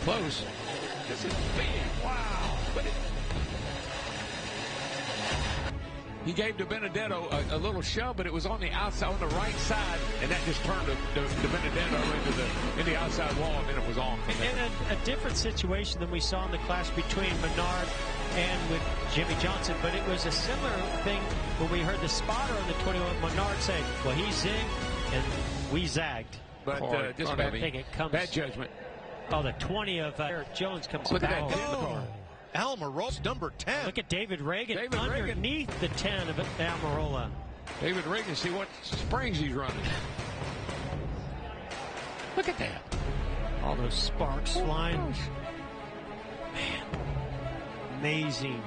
close. This is big. Wow. He gave to Benedetto a little shove, but it was on the outside, on the right side, and that just turned the Benedetto into the outside wall, and then it was on. And a different situation than we saw in the clash between Menard and with Jimmy Johnson, but it was a similar thing when we heard the spotter on the 21, Menard say, well, he zigged, and we zagged. But just bad judgment. Oh, the 20 of Eric Jones comes Look back. at that in the car. Almirola, number 10. Look at David Reagan underneath the 10 of Almirola. David Reagan, see what springs he's running. Look at that. All those sparks flying. Man, amazing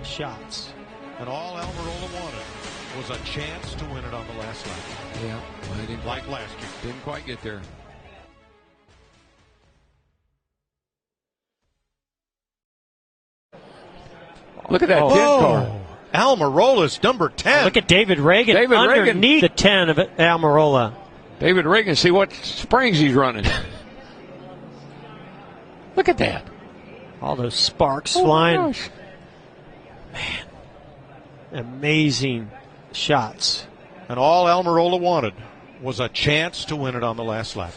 shots. And all Almirola wanted was a chance to win it on the last lap. Yeah, well, he didn't like last year. Didn't quite get there. Look at that 10 car. Almirola's number 10. Look at David Reagan underneath the 10 of Almirola. David Reagan, see what springs he's running. Look at that. All those sparks flying. Man, amazing shots. And all Almirola wanted was a chance to win it on the last lap.